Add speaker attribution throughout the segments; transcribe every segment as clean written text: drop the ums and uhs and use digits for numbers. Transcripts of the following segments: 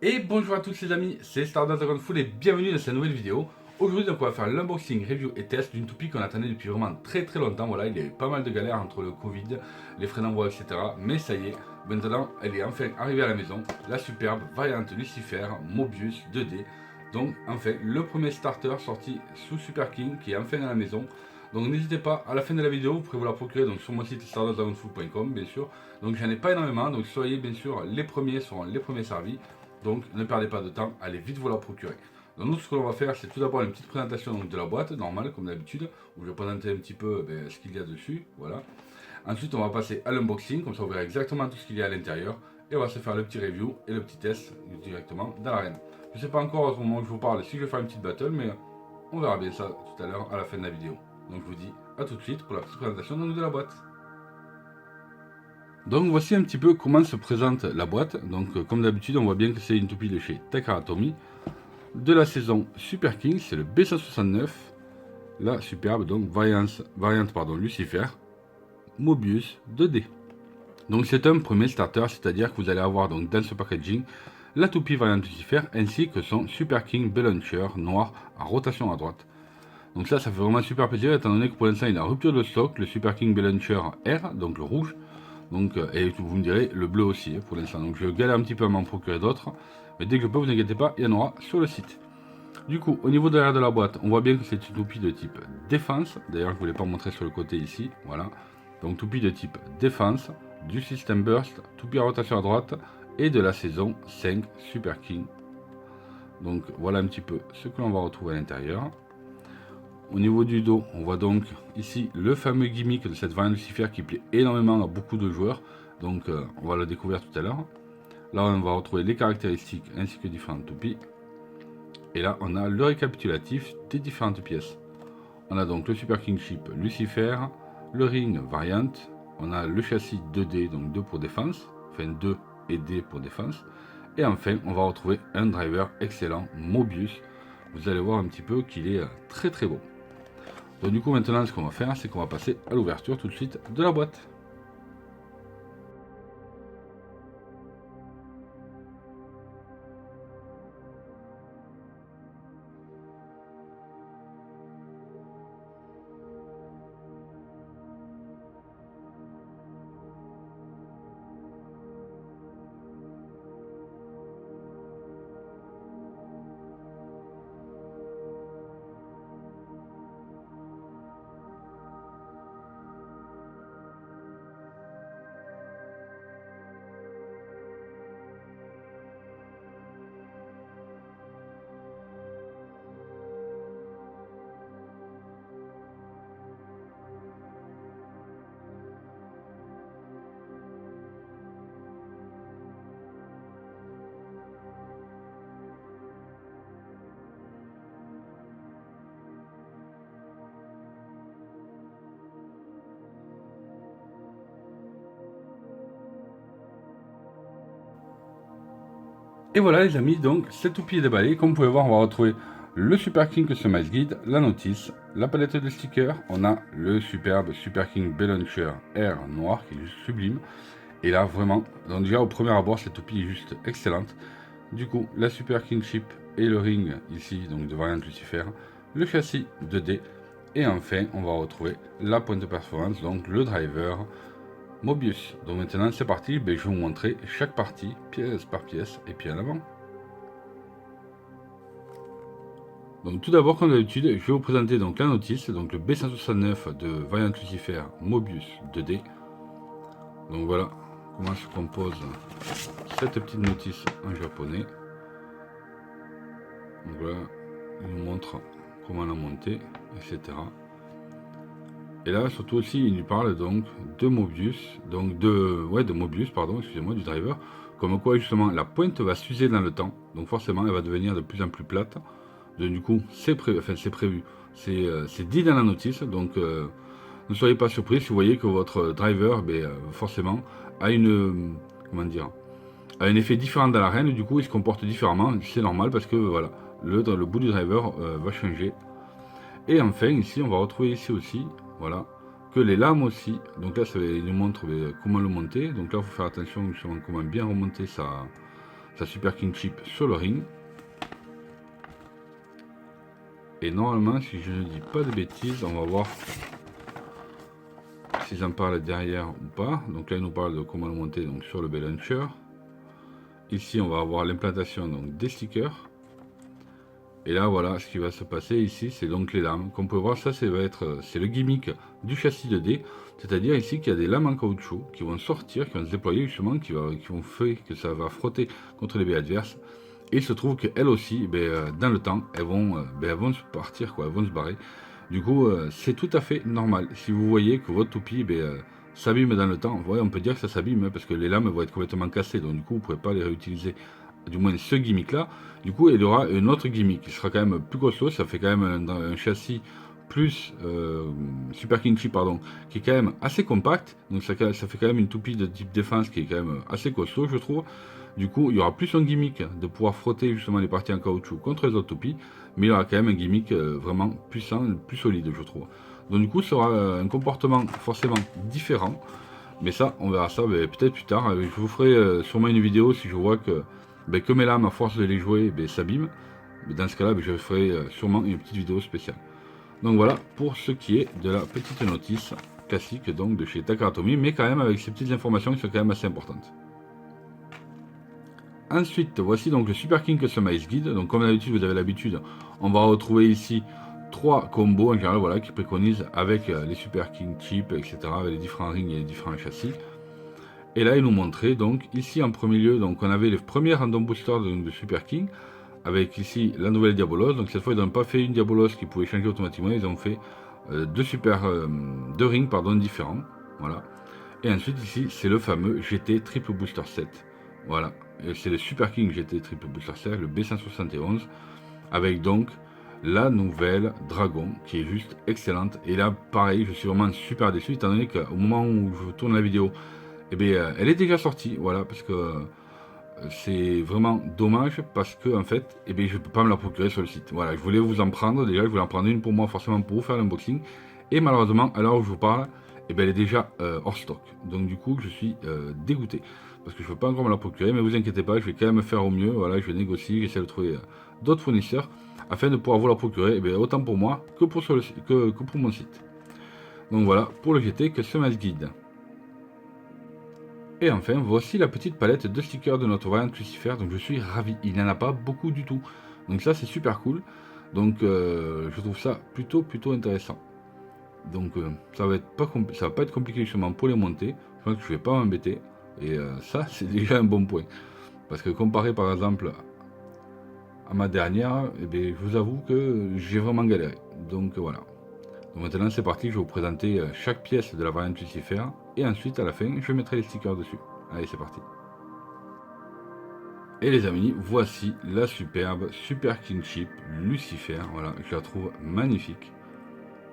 Speaker 1: Et bonjour à tous les amis, c'est Stardust Dragon Full et bienvenue dans cette nouvelle vidéo. Aujourd'hui donc on va faire l'unboxing, review et test d'une toupie qu'on attendait depuis vraiment très longtemps. Voilà, il y a eu pas mal de galères entre le Covid, les frais d'envoi etc. Mais ça y est, maintenant elle est enfin arrivée à la maison. La superbe variante Lucifer Mobius 2D. Donc enfin le premier starter sorti sous Super King qui est enfin à la maison. Donc n'hésitez pas, à la fin de la vidéo, vous pourrez vous la procurer donc, sur mon site stardustdragonfull.com bien sûr. Donc j'en ai pas énormément, donc soyez bien sûr les premiers, seront les premiers servis. Donc ne perdez pas de temps, allez vite vous la procurer. Donc nous ce que l'on va faire c'est tout d'abord une petite présentation donc, de la boîte, normale comme d'habitude, où je vais présenter un petit peu ce qu'il y a dessus, voilà. Ensuite on va passer à l'unboxing, comme ça vous verrez exactement tout ce qu'il y a à l'intérieur, et on va se faire le petit review et le petit test directement dans l'arène. Je ne sais pas encore à ce moment où je vous parle si je vais faire une petite battle, mais on verra bien ça tout à l'heure à la fin de la vidéo. Donc je vous dis à tout de suite pour la petite présentation donc, de la boîte. Donc voici un petit peu comment se présente la boîte. Donc comme d'habitude on voit bien que c'est une toupie de chez Takara Tomy. De la saison Super King, c'est le B169. La superbe donc variante Lucifer Mobius 2D. Donc c'est un premier starter, c'est-à-dire que vous allez avoir donc dans ce packaging la toupie variante Lucifer ainsi que son Super King B-Launcher noir à rotation à droite. Donc ça fait vraiment super plaisir étant donné que pour l'instant il est en rupture de stock, le Super King B-Launcher R, donc le rouge. Donc, et vous me direz le bleu aussi pour l'instant. Donc je galère un petit peu à m'en procurer d'autres. Mais dès que je peux, vous inquiétez pas, il y en aura sur le site. Du coup, au niveau de l'arrière de la boîte, on voit bien que c'est une toupie de type défense. D'ailleurs, je ne vous l'ai pas montré sur le côté ici. Voilà. Donc toupie de type défense, du système burst, toupie à rotation à droite et de la saison 5 Super King. Donc voilà un petit peu ce que l'on va retrouver à l'intérieur. Au niveau du dos, on voit donc ici le fameux gimmick de cette variante Lucifer qui plaît énormément à beaucoup de joueurs. Donc on va le découvrir tout à l'heure. Là on va retrouver les caractéristiques ainsi que différentes toupies. Et là on a le récapitulatif des différentes pièces. On a donc le Super King Chip Lucifer, le ring variant, on a le châssis 2D, donc 2 pour défense, enfin 2 et D pour défense. Et enfin on va retrouver un driver excellent Mobius. Vous allez voir un petit peu qu'il est très beau. Donc du coup maintenant ce qu'on va faire c'est qu'on va passer à l'ouverture tout de suite de la boîte. Et voilà les amis, donc cette toupie est déballée. Comme vous pouvez voir, on va retrouver le Super King Customize Guide, la notice, la palette de stickers. On a le superbe Super King B-Launcher R noir qui est juste sublime. Et là vraiment, donc déjà au premier abord, cette toupie est juste excellente. Du coup, la Super King Chip et le ring ici, donc de variante Lucifer, le châssis 2D. Et enfin, on va retrouver la pointe de performance, donc le driver Mobius. Donc maintenant c'est parti, je vais vous montrer chaque partie, pièce par pièce, et puis en avant. Donc tout d'abord, comme d'habitude, je vais vous présenter donc la notice, donc le B169 de Variant Lucifer Mobius 2D. Donc voilà comment se compose cette petite notice en japonais. Donc voilà, il nous montre comment la monter, etc. Et là, surtout aussi, il nous parle donc de Mobius, donc de Mobius, pardon, excusez-moi, du driver, comme quoi justement la pointe va s'user dans le temps, donc forcément elle va devenir de plus en plus plate. Donc du coup, c'est prévu, c'est dit dans la notice, donc ne soyez pas surpris si vous voyez que votre driver, forcément, a une, comment dire, a un effet différent dans l'arène, du coup il se comporte différemment, c'est normal parce que voilà, le bout du driver va changer. Et enfin ici on va retrouver ici aussi, voilà, que les lames aussi, donc là ça nous montre comment le monter, donc là il faut faire attention justement comment bien remonter sa sa Super King Chip sur le ring. Et normalement, si je ne dis pas de bêtises, on va voir s'ils en parlent derrière ou pas. Donc là, il nous parle de comment le monter donc, sur le B-Launcher. Ici, on va avoir l'implantation des stickers. Et là, voilà, ce qui va se passer ici, c'est donc les lames. Comme on peut voir, ça, c'est le gimmick du châssis 2D. C'est-à-dire ici qu'il y a des lames en caoutchouc qui vont sortir, qui vont se déployer justement, qui vont faire que ça va frotter contre les baies adverses. Et il se trouve qu'elles aussi, dans le temps, elles vont se partir, quoi, elles vont se barrer. Du coup, c'est tout à fait normal. Si vous voyez que votre toupie s'abîme dans le temps, ouais, on peut dire que ça s'abîme, hein, parce que les lames vont être complètement cassées. Donc du coup, vous ne pourrez pas les réutiliser. Du moins ce gimmick là. Du coup, il y aura un autre gimmick qui sera quand même plus costaud. Ça fait quand même un châssis plus Super King Chip, pardon, qui est quand même assez compact. Donc ça fait quand même une toupie de type défense qui est quand même assez costaud, je trouve. Du coup, il y aura plus un gimmick de pouvoir frotter justement les parties en caoutchouc contre les autres toupies, mais il y aura quand même un gimmick vraiment puissant, plus solide, je trouve. Donc du coup, ça aura un comportement forcément différent, mais ça, on verra ça peut-être plus tard. Je vous ferai sûrement une vidéo si je vois que mes lames, à force de les jouer, s'abîment. Dans ce cas-là, je ferai sûrement une petite vidéo spéciale. Donc voilà pour ce qui est de la petite notice classique donc de chez Takara Tomy, mais quand même avec ces petites informations qui sont quand même assez importantes. Ensuite, voici donc le Super King Customize Guide. Donc comme d'habitude, vous avez l'habitude, on va retrouver ici 3 combos en général, voilà, qui préconisent avec les Super King Chip, etc., avec les différents rings et les différents châssis. Et là, il nous montrait donc ici en premier lieu, donc on avait les premiers random boosters de Super King, avec ici la nouvelle Diabolos. Donc cette fois, ils n'ont pas fait une Diabolos qui pouvait changer automatiquement, ils ont fait deux rings différents. Voilà. Et ensuite ici, c'est le fameux GT Triple Booster Set. Voilà. C'est le Super King GT Triple Booster Set, le B171, avec donc la nouvelle Dragon qui est juste excellente. Et là, pareil, je suis vraiment super déçu, étant donné qu'au moment où je tourne la vidéo, elle est déjà sortie, voilà, parce que c'est vraiment dommage, parce que en fait, je ne peux pas me la procurer sur le site. Voilà, je voulais vous en prendre, déjà, je voulais en prendre une pour moi, forcément pour vous faire l'unboxing, et malheureusement, à l'heure où je vous parle, elle est déjà hors stock. Donc du coup, je suis dégoûté, parce que je ne peux pas encore me la procurer, mais vous inquiétez pas, je vais quand même faire au mieux, voilà, je vais négocier, j'essaie de trouver d'autres fournisseurs, afin de pouvoir vous la procurer, autant pour moi que pour mon site. Donc voilà, pour le GT Customize Guide. Et enfin, voici la petite palette de stickers de notre variante Lucifer, donc je suis ravi, il n'y en a pas beaucoup du tout. Donc ça c'est super cool, donc je trouve ça plutôt intéressant. Donc ça va pas être compliqué justement pour les monter, je pense que je vais pas m'embêter, et ça c'est déjà un bon point. Parce que comparé par exemple à ma dernière, je vous avoue que j'ai vraiment galéré. Donc voilà. Donc maintenant c'est parti, je vais vous présenter chaque pièce de la variante Lucifer, et ensuite à la fin je mettrai les stickers dessus. Allez, c'est parti. Et les amis, voici la superbe Super King Chip Lucifer. Voilà, je la trouve magnifique.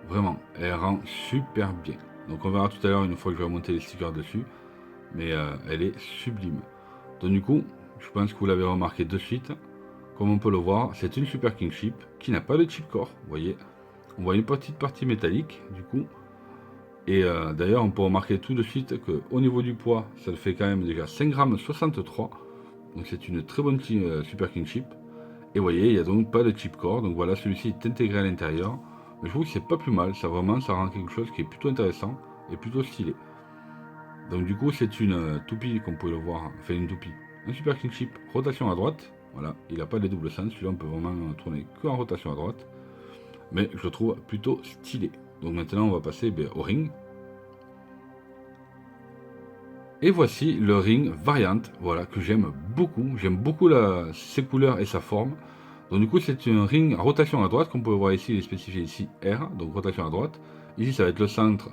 Speaker 1: Vraiment, elle rend super bien. Donc on verra tout à l'heure une fois que je vais monter les stickers dessus. Mais elle est sublime. Donc du coup, je pense que vous l'avez remarqué de suite. Comme on peut le voir, c'est une Super King Chip qui n'a pas de chip core. Vous voyez, on voit une petite partie métallique du coup. Et d'ailleurs, on peut remarquer tout de suite qu'au niveau du poids, ça le fait quand même déjà 5,63 g. Donc c'est une très bonne Super King Chip. Et vous voyez, il n'y a donc pas de chip core. Donc voilà, celui-ci est intégré à l'intérieur. Mais je trouve que c'est pas plus mal. Ça rend quelque chose qui est plutôt intéressant et plutôt stylé. Donc du coup, c'est une toupie, comme vous pouvez le voir. Enfin, une toupie. Un Super King Chip, rotation à droite. Voilà, il n'a pas de double sens. Celui-là, on peut vraiment tourner qu'en rotation à droite. Mais je le trouve plutôt stylé. Donc maintenant, on va passer au ring. Et voici le ring variante, voilà, que j'aime beaucoup. J'aime beaucoup ses couleurs et sa forme. Donc du coup, c'est un ring à rotation à droite, comme vous pouvez voir ici, il est spécifié ici R, donc rotation à droite. Ici, ça va être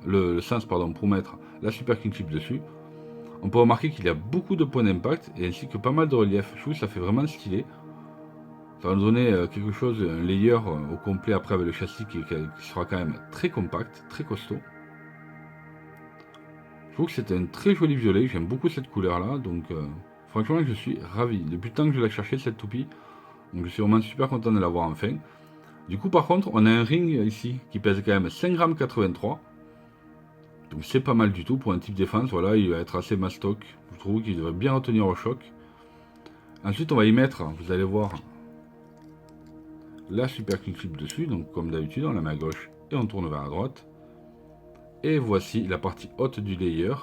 Speaker 1: le sens pour mettre la Super King Chip dessus. On peut remarquer qu'il y a beaucoup de points d'impact, et ainsi que pas mal de relief. Je trouve que ça fait vraiment stylé. Ça va nous donner quelque chose, un layer au complet après avec le châssis qui sera quand même très compact, très costaud. Je trouve que c'est un très joli violet, j'aime beaucoup cette couleur là, donc franchement je suis ravi. Depuis le temps que je la cherchais cette toupie, donc je suis vraiment super content de l'avoir enfin. Du coup par contre on a un ring ici qui pèse quand même 5,83 g. Donc c'est pas mal du tout pour un type défense, voilà, il va être assez mastoc. Je trouve qu'il devrait bien retenir au choc. Ensuite, on va y mettre, vous allez voir, la Super King Clip dessus. Donc, comme d'habitude, on la met à gauche et on tourne vers la droite. Et voici la partie haute du layer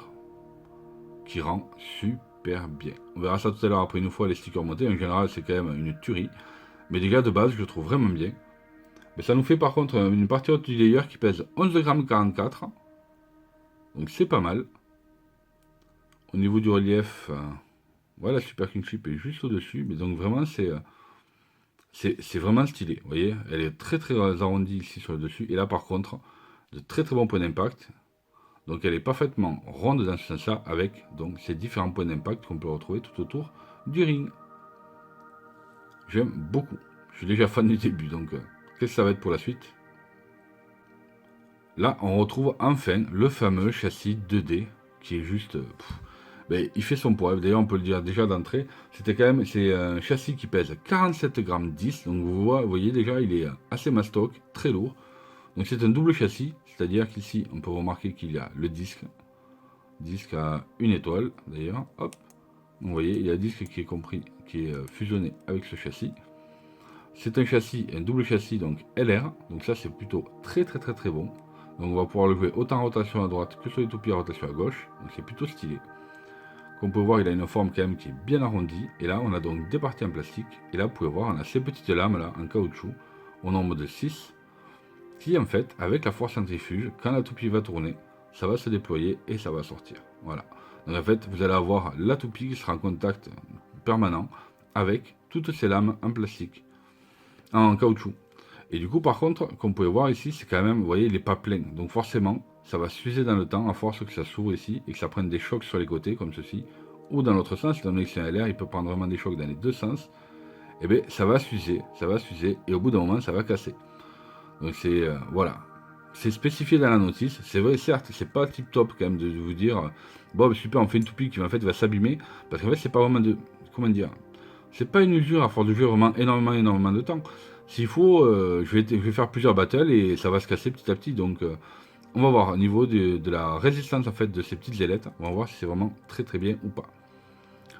Speaker 1: qui rend super bien. On verra ça tout à l'heure après une fois les stickers montés. En général, c'est quand même une tuerie. Mais déjà, de base, je le trouve vraiment bien. Mais ça nous fait par contre une partie haute du layer qui pèse 11,44 g. Donc, c'est pas mal. Au niveau du relief, voilà, Super King Clip est juste au-dessus. Mais donc, vraiment, c'est vraiment stylé. Vous voyez, elle est très très arrondie ici sur le dessus. Et là, par contre, de très très bons points d'impact. Donc elle est parfaitement ronde dans ce sens-là avec donc ces différents points d'impact qu'on peut retrouver tout autour du ring. J'aime beaucoup. Je suis déjà fan du début, donc qu'est-ce que ça va être pour la suite? Là, on retrouve enfin le fameux châssis 2D qui est juste... ben, il fait son poids, d'ailleurs on peut le dire déjà d'entrée. C'est un châssis qui pèse 47 grammes 10, donc vous voyez déjà il est assez mastoc, très lourd. Donc c'est un double châssis, c'est-à-dire qu'ici on peut remarquer qu'il y a le disque à une étoile d'ailleurs, hop, vous voyez il y a le disque qui est fusionné avec ce châssis. C'est un double châssis donc LR, donc ça c'est plutôt très bon. Donc on va pouvoir le jouer autant en rotation à droite que sur les toupies à rotation à gauche, donc c'est plutôt stylé. Comme vous pouvez voir, il a une forme quand même qui est bien arrondie, et là on a donc des parties en plastique, et là vous pouvez voir on a ces petites lames là en caoutchouc au nombre de 6, qui en fait avec la force centrifuge, quand la toupie va tourner, ça va se déployer et ça va sortir. Voilà. Donc en fait, vous allez avoir la toupie qui sera en contact permanent avec toutes ces lames en plastique, en caoutchouc. Et du coup, par contre, comme vous pouvez voir ici, c'est quand même, vous voyez, il n'est pas plein. Donc forcément, ça va s'user dans le temps à force que ça s'ouvre ici et que ça prenne des chocs sur les côtés comme ceci. Ou dans l'autre sens, étant donné que c'est un LR, il peut prendre vraiment des chocs dans les deux sens. Et bien, ça va s'user, et au bout d'un moment, ça va casser. Donc c'est voilà, c'est spécifié dans la notice. C'est vrai, certes, c'est pas tip top quand même de vous dire bon super, on fait une toupie qui en fait va s'abîmer, parce qu'en fait c'est pas vraiment de, comment dire, c'est pas une usure à force de jouer vraiment énormément de temps. S'il faut, je vais faire plusieurs battles et ça va se casser petit à petit. Donc on va voir au niveau de la résistance en fait de ces petites ailettes, on va voir si c'est vraiment très bien ou pas.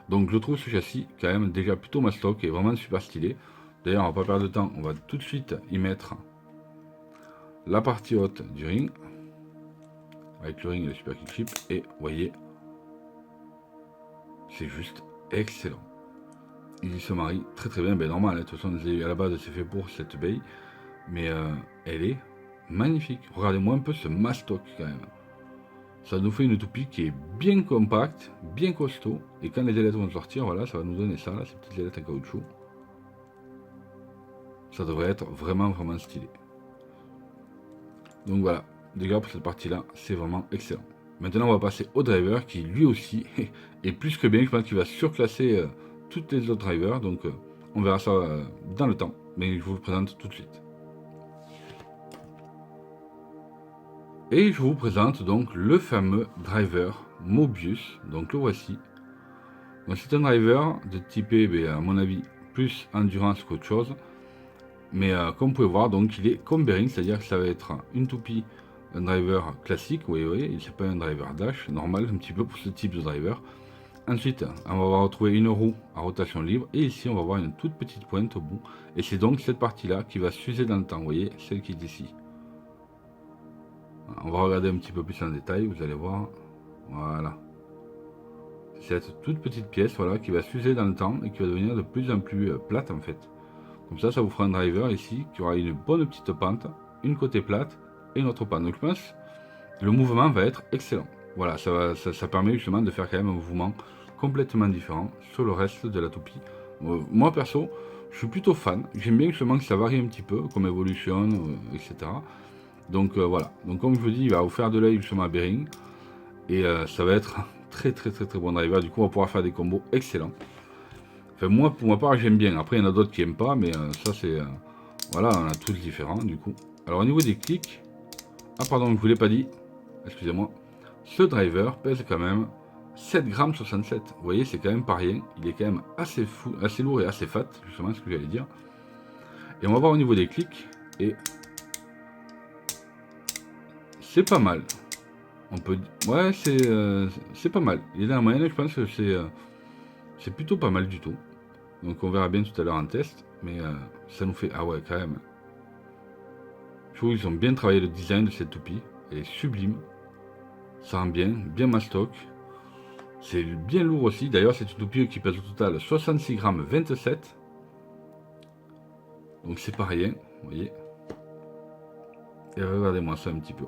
Speaker 1: Donc je trouve ce châssis quand même déjà plutôt mastoc et vraiment super stylé. D'ailleurs on va pas perdre de temps, on va tout de suite y mettre la partie haute du ring avec le ring et le Super King Clip, et vous voyez c'est juste excellent, il se marie très bien. Ben normal, de toute façon à la base c'est fait pour cette baie, mais elle est magnifique. Regardez-moi un peu ce mastoc quand même, ça nous fait une toupie qui est bien compacte, bien costaud, et quand les ailettes vont sortir, voilà, ça va nous donner ça là, ces petites ailettes en caoutchouc. Ça devrait être vraiment stylé. Donc voilà, déjà pour cette partie là, c'est vraiment excellent. Maintenant on va passer au driver qui lui aussi est plus que bien. Je pense qu'il va surclasser toutes les autres drivers, donc on verra ça dans le temps, mais je vous le présente tout de suite. Et je vous présente donc le fameux driver Mobius, donc le voici. Donc c'est un driver de type à mon avis plus endurance qu'autre chose, mais comme vous pouvez voir, donc il est comme bearing, c'est-à-dire que ça va être une toupie, un driver classique, oui, c'est pas un driver dash, normal un petit peu pour ce type de driver. Ensuite, on va retrouver une roue à rotation libre, et ici on va voir une toute petite pointe au bout, et c'est donc cette partie-là qui va s'user dans le temps, vous voyez, celle qui est ici. On va regarder un petit peu plus en détail, vous allez voir, voilà. Cette toute petite pièce, voilà, qui va s'user dans le temps, et qui va devenir de plus en plus plate en fait. Comme ça vous fera un driver ici qui aura une bonne petite pente, une côté plate et une autre pente. Donc je pense le mouvement va être excellent. Voilà, ça permet justement de faire quand même un mouvement complètement différent sur le reste de la toupie. Moi perso, je suis plutôt fan. J'aime bien justement que ça varie un petit peu comme évolution, etc. Donc voilà. Donc comme je vous dis, il va vous faire de l'œil justement à bearing. Et ça va être très bon driver. Du coup, on va pouvoir faire des combos excellents. Enfin, moi, pour ma part, j'aime bien. Après, il y en a d'autres qui n'aiment pas, mais ça, c'est... voilà, on a tous différents, du coup. Alors, au niveau des clics... Ah, pardon, je ne vous l'ai pas dit. Excusez-moi. Ce driver pèse quand même 7,67 g. Vous voyez, c'est quand même pas rien. Il est quand même assez fou, assez lourd et assez fat, justement, ce que j'allais dire. Et on va voir au niveau des clics. Et... c'est pas mal. On peut... ouais, c'est pas mal. Il est dans la moyenne, je pense que c'est plutôt pas mal du tout. Donc on verra bien tout à l'heure en test. Mais ça nous fait... Ah ouais, quand même. Je trouve qu'ils ont bien travaillé le design de cette toupie. Elle est sublime. Ça rend bien, bien mastoc. C'est bien lourd aussi. D'ailleurs, c'est une toupie qui pèse au total 66 grammes 27. Donc c'est pas rien, vous voyez. Et regardez-moi ça un petit peu.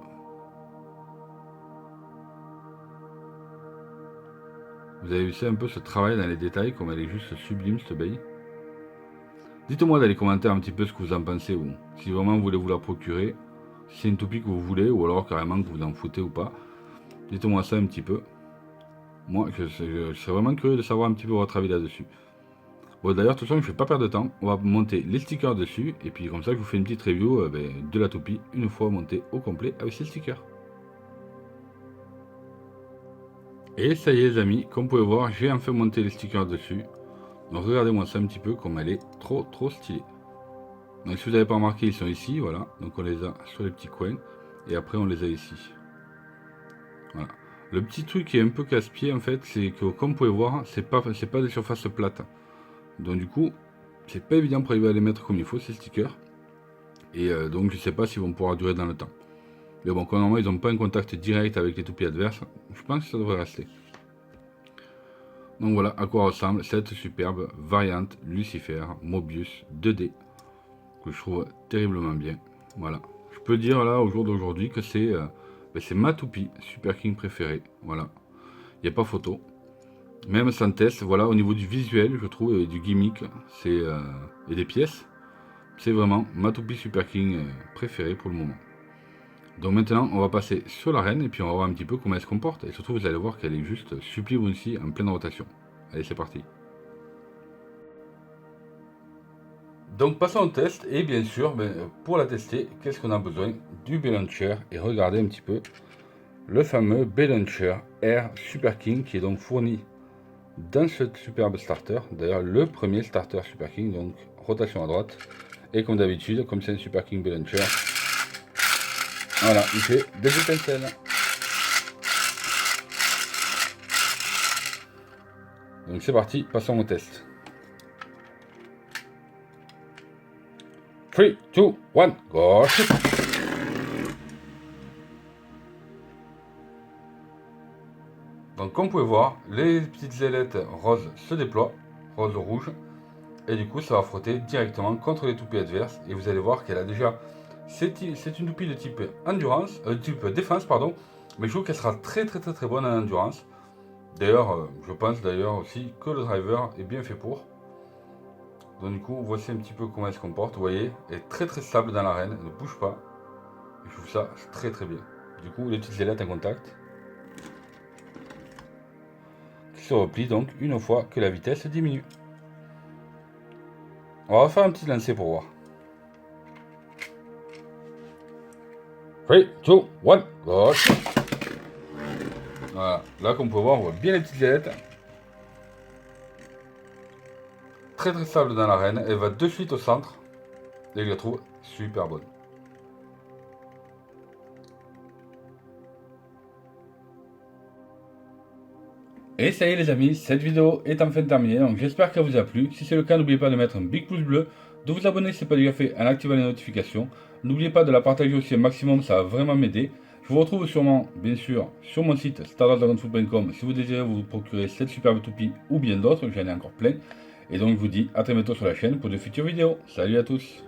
Speaker 1: Vous avez vu ça un peu, ce travail dans les détails, comme elle est juste sublime cette abeille. Dites-moi dans les commentaires un petit peu ce que vous en pensez, ou si vraiment vous voulez vous la procurer, si c'est une toupie que vous voulez, ou alors carrément que vous en foutez ou pas. Dites-moi ça un petit peu. Moi, je serais vraiment curieux de savoir un petit peu votre avis là-dessus. Bon, d'ailleurs, de toute façon, je ne vais pas perdre de temps. On va monter les stickers dessus, et puis comme ça, je vous fais une petite review de la toupie, une fois montée au complet avec ces stickers. Et ça y est les amis, comme vous pouvez voir, j'ai enfin monté les stickers dessus. Donc regardez-moi ça un petit peu, comme elle est trop stylée. Donc si vous n'avez pas remarqué, ils sont ici, voilà. Donc on les a sur les petits coins, et après on les a ici. Voilà. Le petit truc qui est un peu casse-pied en fait, c'est que comme vous pouvez voir, c'est pas des surfaces plates. Donc du coup, c'est pas évident pour arriver à les mettre comme il faut ces stickers. Et donc je sais pas s'ils vont pouvoir durer dans le temps. Mais bon, comme normalement ils n'ont pas un contact direct avec les toupies adverses, je pense que ça devrait rester. Donc voilà à quoi ressemble cette superbe variante Lucifer Mobius 2D que je trouve terriblement bien. Voilà, je peux dire là au jour d'aujourd'hui que c'est ma toupie Super King préférée. Voilà, il n'y a pas photo. Même sans test, voilà, au niveau du visuel, je trouve, et du gimmick, et des pièces, c'est vraiment ma toupie Super King préférée pour le moment. Donc maintenant, on va passer sur la reine et puis on va voir un petit peu comment elle se comporte. Et surtout, vous allez voir qu'elle est juste sublime aussi en pleine rotation. Allez, c'est parti. Donc passons au test et bien sûr, pour la tester, qu'est-ce qu'on a besoin? Du B-Launcher et regardez un petit peu le fameux B-Launcher Air Super King qui est donc fourni dans ce superbe starter. D'ailleurs, le premier starter Super King, donc rotation à droite. Et comme d'habitude, comme c'est un Super King B-Launcher, voilà, il fait des étincelles. Donc c'est parti, passons au test. 3, 2, 1, go! Donc comme vous pouvez voir, les petites ailettes roses se déploient, rose-rouge, et du coup ça va frotter directement contre les toupies adverses, et vous allez voir qu'elle a déjà... C'est une toupie de type endurance, type défense pardon, mais je trouve qu'elle sera très bonne en endurance. D'ailleurs, je pense d'ailleurs aussi que le driver est bien fait pour. Donc du coup, voici un petit peu comment elle se comporte. Vous voyez, elle est très stable dans l'arène, elle ne bouge pas. Et je trouve ça très bien. Du coup, les petites ailettes en contact qui se replient donc une fois que la vitesse diminue. On va faire un petit lancer pour voir. 3, 2, 1, gauche. Voilà, là comme vous pouvez voir, on voit bien les petites ailettes. Très stable dans l'arène, elle va de suite au centre. Et je la trouve super bonne. Et ça y est les amis, cette vidéo est enfin terminée, donc j'espère qu'elle vous a plu. Si c'est le cas, n'oubliez pas de mettre un big pouce bleu, de vous abonner si ce n'est pas déjà fait en activant les notifications. N'oubliez pas de la partager aussi un maximum, ça va vraiment m'aider. Je vous retrouve sûrement, bien sûr, sur mon site stardragonfoot.com si vous désirez vous procurer cette superbe toupie ou bien d'autres, j'en ai encore plein. Et donc je vous dis à très bientôt sur la chaîne pour de futures vidéos. Salut à tous!